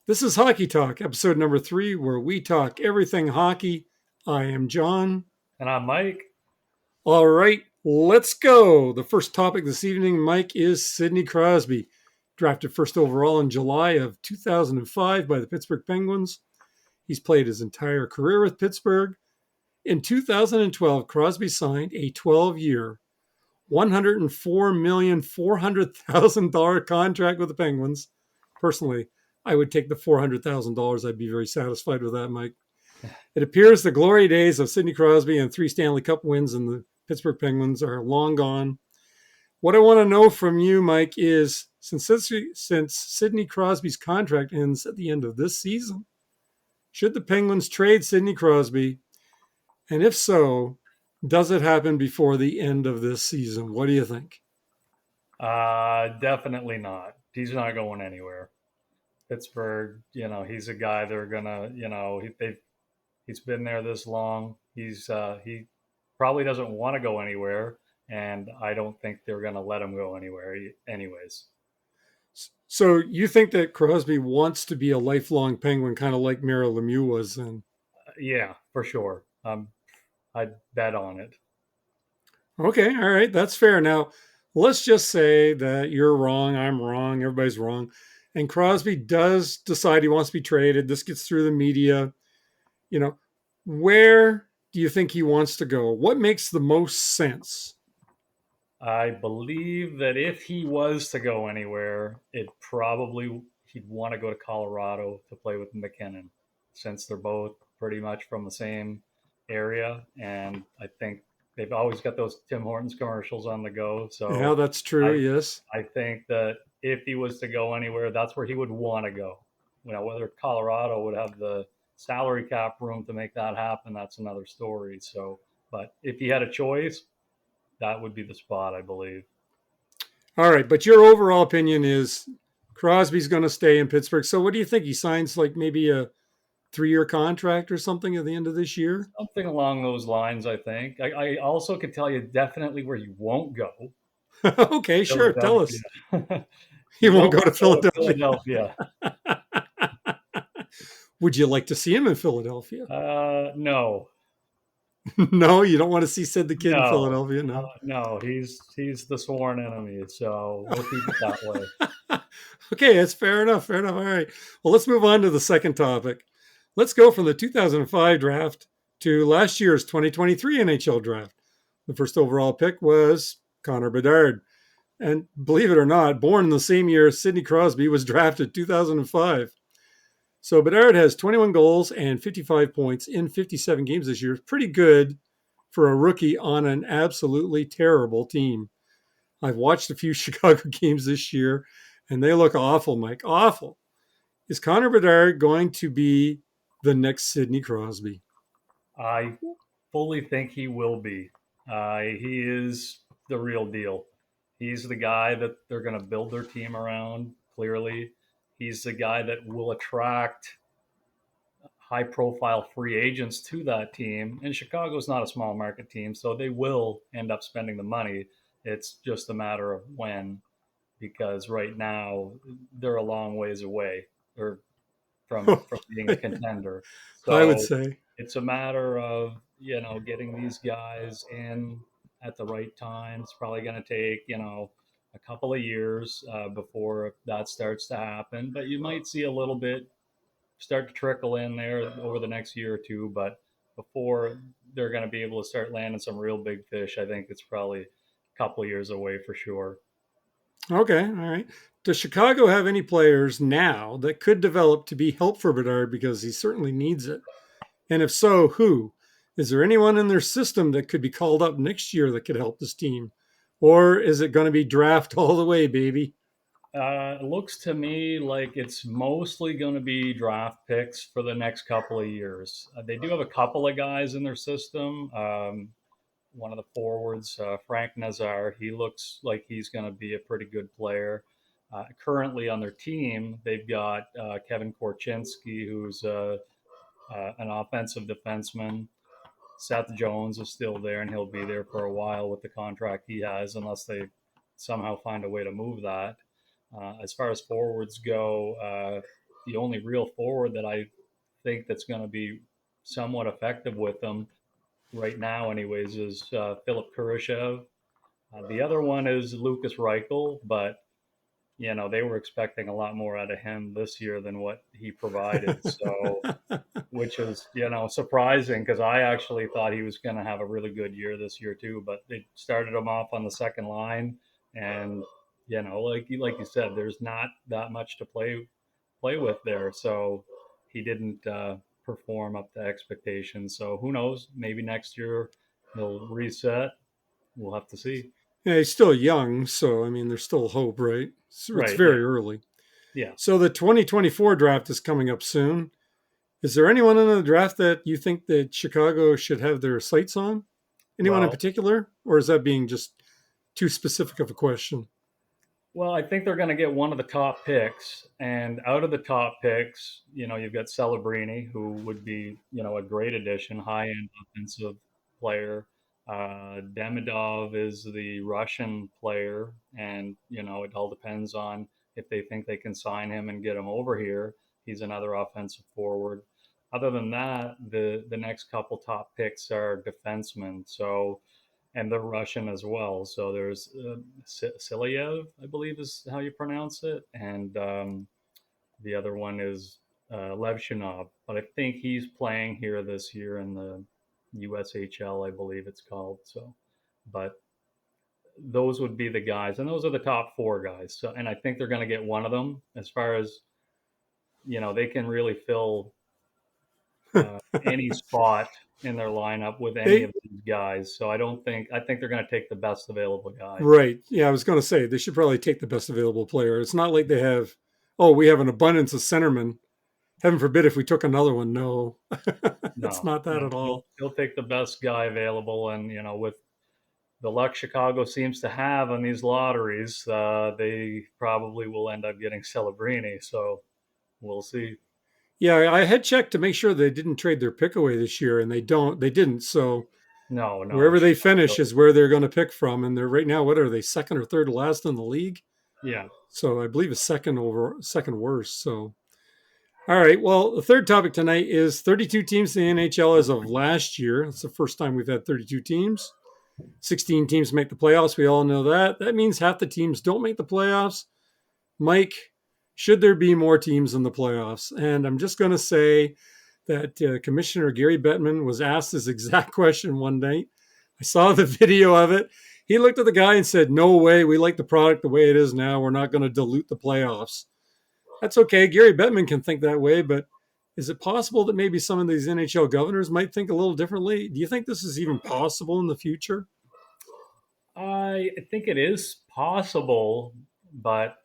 This is Hockey Talk, episode number 3, where we talk everything hockey. I am John. And I'm Mike. All right, let's go. The first topic this evening, Mike, is Sidney Crosby, drafted first overall in July of 2005 by the Pittsburgh Penguins. He's played his entire career with Pittsburgh. In 2012, Crosby signed a 12-year, $104,400,000 contract with the Penguins. Personally, I would take the $400,000. I'd be very satisfied with that, Mike. It appears the glory days of Sidney Crosby and 3 Stanley Cup wins in the Pittsburgh Penguins are long gone. What I want to know from you, Mike, is since Sidney Crosby's contract ends at the end of this season, should the Penguins trade Sidney Crosby? And if so, does it happen before the end of this season? What do you think? Definitely not. He's not going anywhere. Pittsburgh, he's a guy they're gonna, he's been there this long. He probably doesn't want to go anywhere, and I don't think they're gonna let him go anywhere, anyways. So you think that Crosby wants to be a lifelong Penguin, kind of like Mario Lemieux was then? Yeah, for sure. I'd bet on it. Okay, all right, that's fair. Now, let's just say that you're wrong, I'm wrong, everybody's wrong, and Crosby does decide he wants to be traded. This gets through the media. You know, where do you think he wants to go? What makes the most sense? I believe that if he was to go anywhere, he'd want to go to Colorado to play with McKinnon, since they're both pretty much from the same area, and I think they've always got those Tim Hortons commercials on the go. Yeah, So that's true. I Yes. I think that if he was to go anywhere, that's where he would want to go. Whether Colorado would have the salary cap room to make that happen, that's another story. So, but if he had a choice, that would be the spot, I believe. All right, but your overall opinion is Crosby's going to stay in Pittsburgh. So what do you think? He signs like maybe a 3-year contract or something at the end of this year? Something along those lines, I think. I also could tell you definitely where he won't go. Okay, sure. Tell Philadelphia. us. He He won't won't go to go to Philadelphia. Philadelphia. Would you like to see him in Philadelphia? No, No, you don't want to see Sid the Kid in no, Philadelphia. No. no. He's the sworn enemy, so we'll keep it that way. Okay, that's fair enough. Fair enough. All right. Well, let's move on to the second topic. Let's go from the 2005 draft to last year's 2023 NHL draft. The first overall pick was Connor Bedard. And believe it or not, born in the same year Sidney Crosby was drafted, 2005. So Bedard has 21 goals and 55 points in 57 games this year. Pretty good for a rookie on an absolutely terrible team. I've watched a few Chicago games this year, and they look awful, Mike. Awful. Is Connor Bedard going to be the next Sidney Crosby? I fully think he will be. He is the real deal. He's the guy that they're going to build their team around. Clearly, he's the guy that will attract high profile free agents to that team. And Chicago's not a small market team, so they will end up spending the money. It's just a matter of when, because right now they're a long ways away or from being a contender. I would So say. it's a matter of, getting these guys in at the right time. It's probably going to take, a couple of years before that starts to happen, but you might see a little bit start to trickle in there over the next year or two. But before they're going to be able to start landing some real big fish, I think it's probably a couple of years away for sure. Okay, all right. Does Chicago have any players now that could develop to be help for Bedard because he certainly needs it? And if so, who? Is there anyone in their system that could be called up next year that could help this team? Or is it going to be draft all the way, baby? It looks to me like it's mostly going to be draft picks for the next couple of years. They do have a couple of guys in their system. One of the forwards, Frank Nazar, he looks like he's going to be a pretty good player. Currently on their team, they've got Kevin Korchinski, who's an offensive defenseman. Seth Jones is still there, and he'll be there for a while with the contract he has, unless they somehow find a way to move that. As far as forwards go, the only real forward that I think that's going to be somewhat effective with them right now, anyways, is Philip Kurashev. The other one is Lucas Reichel, but they were expecting a lot more out of him this year than what he provided. So, which is, surprising because I actually thought he was going to have a really good year this year too. But they started him off on the second line, and like you said, there's not that much to play with there. So he didn't perform up to expectations. So who knows? Maybe next year he'll reset. We'll have to see. Yeah, he's still young, so I mean, there's still hope, right? It's Right. Yeah. very early. Yeah. So the 2024 draft is coming up soon. Is there anyone in the draft that you think that Chicago should have their sights on? Anyone in Well, particular, or is that being just too specific of a question? Well, I think they're going to get one of the top picks, and out of the top picks, you've got Celebrini, who would be, a great addition, high-end offensive player. Demidov is the Russian player, and it all depends on if they think they can sign him and get him over here. He's another offensive forward. Other than that, the next couple top picks are defensemen. So and they're Russian as well. So there's Silyev, I believe is how you pronounce it, and the other one is Levshinov. But I think he's playing here this year in the USHL, I believe it's called. So, but those would be the guys, and those are the top four guys. So, and I think they're going to get one of them. As far as they can really fill any spot in their lineup with any they of these guys. So I think they're going to take the best available guy. Right. Yeah, I was going to say they should probably take the best available player. It's not like they have, oh, we have an abundance of centermen. Heaven forbid if we took another one. No, it's No, not that no, at he'll, all. he'll take the best guy available, and with the luck Chicago seems to have on these lotteries, they probably will end up getting Celebrini. So we'll see. Yeah, I had checked to make sure they didn't trade their pick away this year, and they didn't. So No, no, wherever they finish Chicago. is where they're going to pick from, and they're right now. What are they, second or third last in the league? Yeah. So I believe it's second worst. So all right. Well, the third topic tonight is 32 teams in the NHL as of last year. It's the first time we've had 32 teams. 16 teams make the playoffs. We all know that. That means half the teams don't make the playoffs. Mike, should there be more teams in the playoffs? And I'm just going to say that Commissioner Gary Bettman was asked this exact question one night. I saw the video of it. He looked at the guy and said, "No way. We like the product the way it is now. We're not going to dilute the playoffs." That's okay. Gary Bettman can think that way, but is it possible that maybe some of these NHL governors might think a little differently? Do you think this is even possible in the future? I think it is possible, but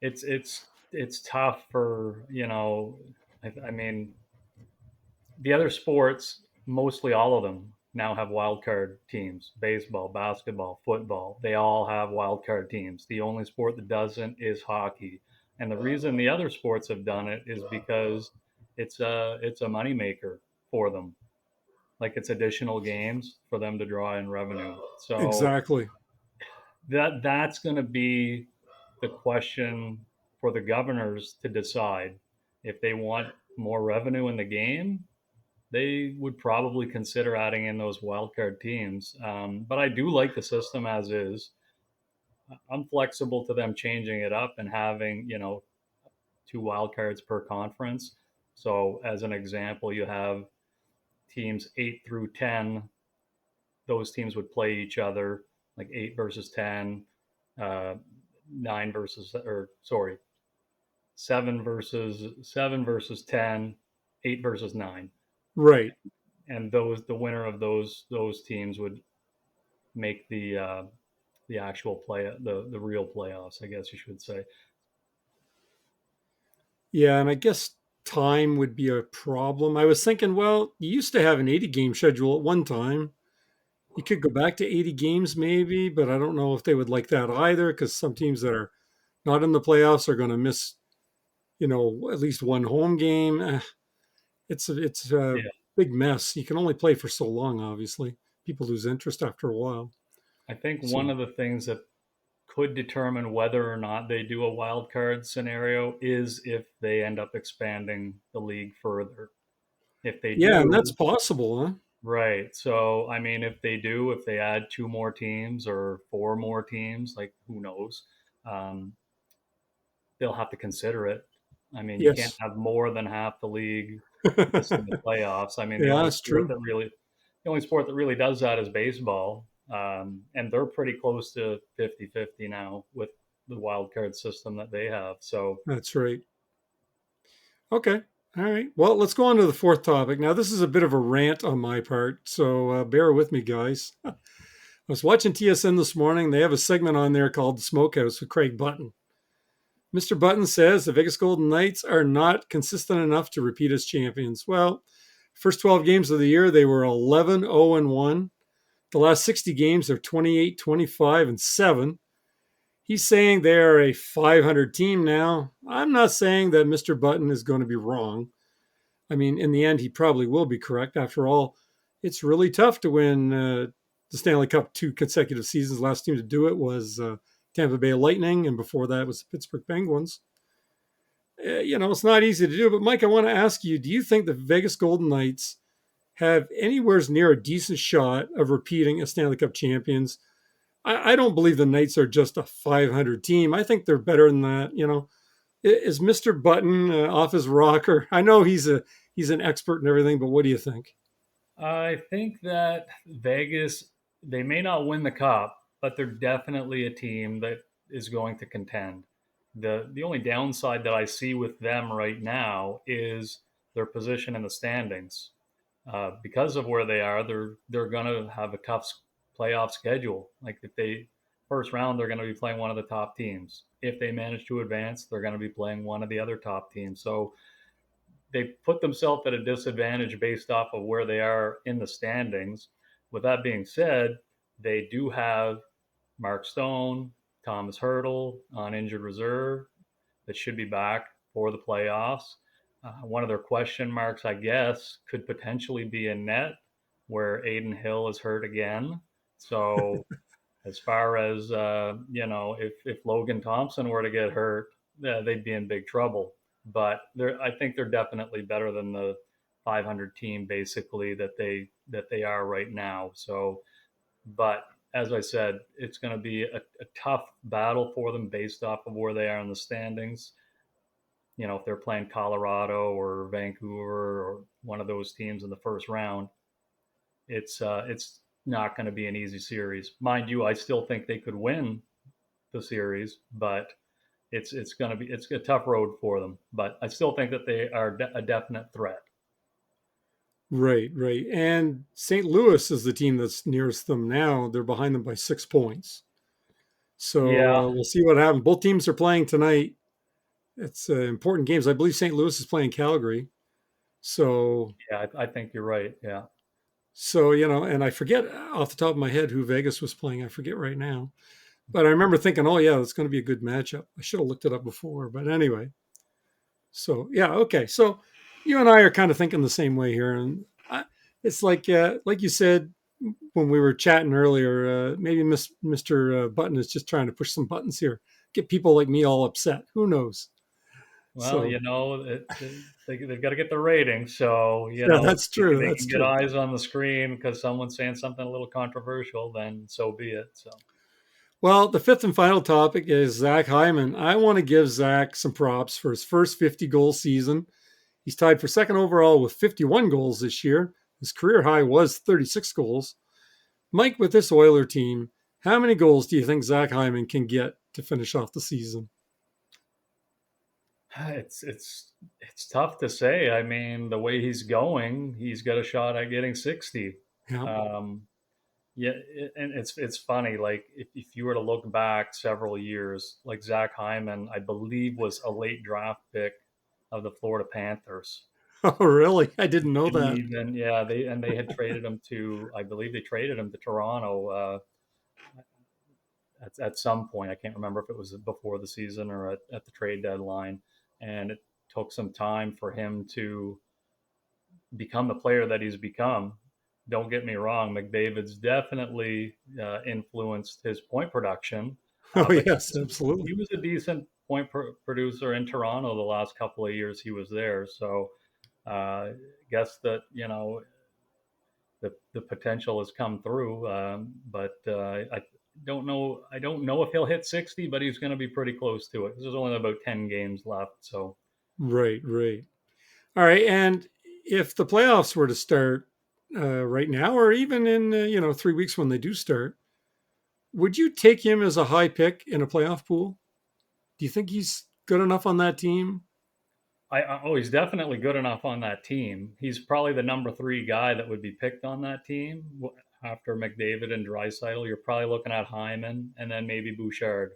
it's tough for I mean, the other sports, mostly all of them now have wild card teams. Baseball, basketball, football, they all have wild card teams. The only sport that doesn't is hockey. And the reason the other sports have done it is because it's a moneymaker for them. Like it's additional games for them to draw in revenue. So Exactly. that's going to be the question for the governors to decide. If they want more revenue in the game, they would probably consider adding in those wildcard teams. But I do like the system as is. I'm flexible to them changing it up and having, two wildcards per conference. So, as an example, you have teams 8 through 10. Those teams would play each other, like 8 versus 10, uh, 9 versus, or sorry, 7 versus 10, 8 versus 9. Right. And the winner of those teams would make the actual the real playoffs, I guess you should say. Yeah, and I guess time would be a problem. I was thinking, well, you used to have an 80 game schedule at one time. You could go back to 80 games maybe, but I don't know if they would like that either because some teams that are not in the playoffs are going to miss, at least one home game. It's a Yeah, big mess. You can only play for so long, obviously. People lose interest after a while. I think one So, of the things that could determine whether or not they do a wild card scenario is if they end up expanding the league further. If they Yeah, and that's do, possible, huh? right. So, I mean, if they do, if they add two more teams or four more teams, like who knows, um, they'll have to consider it. I mean, you can't Yes. have more than half the league missing the playoffs. I mean, Yeah, that's true. the only sport that really does that is baseball. And they're pretty close to 50-50 now with the wild card system that they have. So, That's right. Okay. All right. Well, let's go on to the fourth topic. Now, this is a bit of a rant on my part, so bear with me, guys. I was watching TSN this morning. They have a segment on there called The Smokehouse with Craig Button. Mr. Button says the Vegas Golden Knights are not consistent enough to repeat as champions. Well, first 12 games of the year, they were 11-0-1. The last 60 games, they're 28-25-7. He's saying they're a 500 team now. I'm not saying that Mr. Button is going to be wrong. I mean, in the end, he probably will be correct. After all, it's really tough to win the Stanley Cup 2 consecutive seasons. Last team to do it was Tampa Bay Lightning, and before that was the Pittsburgh Penguins. It's not easy to do. But Mike, I want to ask you: do you think the Vegas Golden Knights have anywhere near a decent shot of repeating as Stanley Cup champions? I don't believe the Knights are just a 500 team. I think they're better than that. Is Mr. Button off his rocker? I know he's an expert and everything, but what do you think? I think that Vegas, they may not win the cup, but they're definitely a team that is going to contend. The only downside that I see with them right now is their position in the standings. Because of where they are, they're going to have a tough playoff schedule. Like if they first round, they're going to be playing one of the top teams. If they manage to advance, they're going to be playing one of the other top teams. So they put themselves at a disadvantage based off of where they are in the standings. With that being said, they do have Mark Stone, Thomas Hurdle on injured reserve that should be back for the playoffs. One of their question marks, I guess, could potentially be in net, where Aiden Hill is hurt again. So, as far as if Logan Thompson were to get hurt, they'd be in big trouble. But I think they're definitely better than the 500 team, basically that they are right now. So, but as I said, it's going to be a tough battle for them based off of where they are in the standings. If they're playing Colorado or Vancouver or one of those teams in the first round, it's not going to be an easy series. Mind you, I still think they could win the series, but it's a tough road for them. But I still think that they are a definite threat. Right, right. And St. Louis is the team that's nearest them now. They're behind them by 6 points. So Yeah, we'll see what happens. Both teams are playing tonight. It's important games. I believe St. Louis is playing Calgary. So, yeah, I think you're right. Yeah. and I forget off the top of my head who Vegas was playing. I forget right now. But I remember thinking, oh, yeah, it's going to be a good matchup. I should have looked it up before. But anyway, so yeah, okay. So you and I are kind of thinking the same way here. And it's like you said when we were chatting earlier, maybe Mr. Button is just trying to push some buttons here, get people like me all upset. Who knows? Well, So, they've got to get the ratings, so yeah, that's if true. they That's can get true. eyes on the screen because someone's saying something a little controversial, then so be it. So, Well, the fifth and final topic is Zach Hyman. I want to give Zach some props for his first 50-goal season. He's tied for second overall with 51 goals this year. His career high was 36 goals. Mike, with this Oiler team, how many goals do you think Zach Hyman can get to finish off the season? it's tough to say. I mean, the way he's going, he's got a shot at getting 60. Yeah. Um, yeah, and it's funny. Like if you were to look back several years, like Zach Hyman, I believe was a late draft pick of the Florida Panthers. Oh, really? I didn't know And that. even yeah, they had traded him to, I believe they traded him to Toronto at some point. I can't remember if it was before the season or at the trade deadline. And it took some time for him to become the player that he's become. Don't get me wrong, McDavid's definitely influenced his point production, Oh, But yes, absolutely. he was a decent producer in Toronto the last couple of years he was there. So guess that the potential has come through. But I don't know. I don't know if he'll hit 60, but he's going to be pretty close to it. There's only about 10 games left. So Right, right. All right. And if the playoffs were to start right now, or even in 3 weeks when they do start, would you take him as a high pick in a playoff pool? Do you think he's good enough on that team? oh, he's definitely good enough on that team. He's probably the number 3 guy that would be picked on that team after McDavid and Draisaitl. You're probably looking at Hyman and then maybe Bouchard.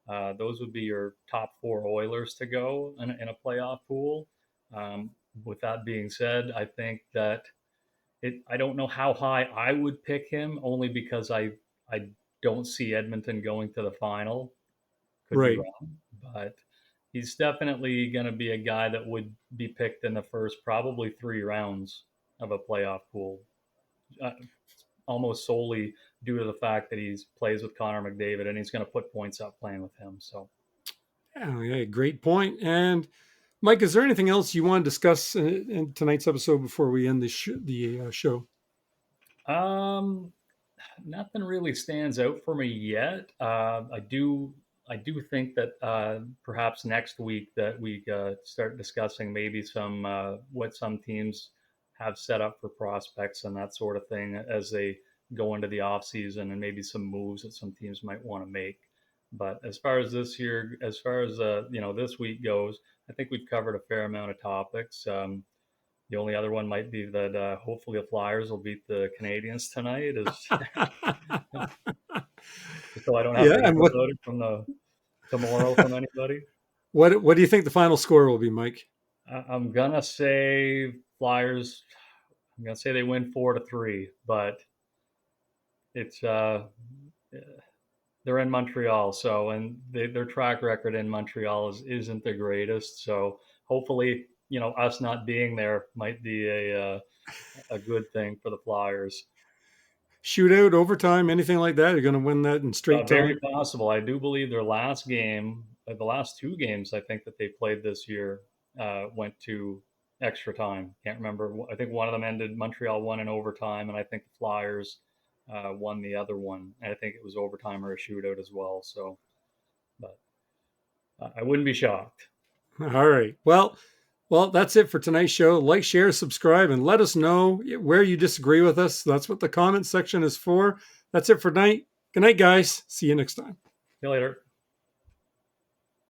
Those would be your top 4 Oilers to go in a playoff pool. Um, with that being said, I think that I don't know how high I would pick him, only because I don't see Edmonton going to the final. Could be Right. wrong, but he's definitely going to be a guy that would be picked in the first probably 3 rounds of a playoff pool, uh, almost solely due to the fact that he plays with Connor McDavid and he's going to put points up playing with him. So, Oh, yeah, great point. And Mike, is there anything else you want to discuss in tonight's episode before we end the show? um, nothing really stands out for me yet. I do think that perhaps next week that we start discussing maybe some what some teams have set up for prospects and that sort of thing as they go into the off season, and maybe some moves that some teams might want to make. But as far as this year, as far as this week goes, I think we've covered a fair amount of topics. The only other one might be that hopefully the Flyers will beat the Canadians tonight, is so I don't have Yeah, to and hear what about it from the tomorrow from anybody. what do you think the final score will be, Mike? I'm gonna say Flyers. I'm gonna say they win 4-3, but it's they're in Montreal, so and their track record in Montreal isn't the greatest. So hopefully, us not being there might be a good thing for the Flyers. Shootout, overtime, anything like that? You're going to win that in straight Very time? possible. I do believe their last game, the last 2 games I think that they played this year, went to extra time. Can't remember. I think one of them ended. Montreal won in overtime, and I think the Flyers won the other one. And I think it was overtime or a shootout as well. So, but I wouldn't be shocked. All right. Well, that's it for tonight's show. Like, share, subscribe, and let us know where you disagree with us. That's what the comment section is for. That's it for tonight. Good night, guys. See you next time. See you later.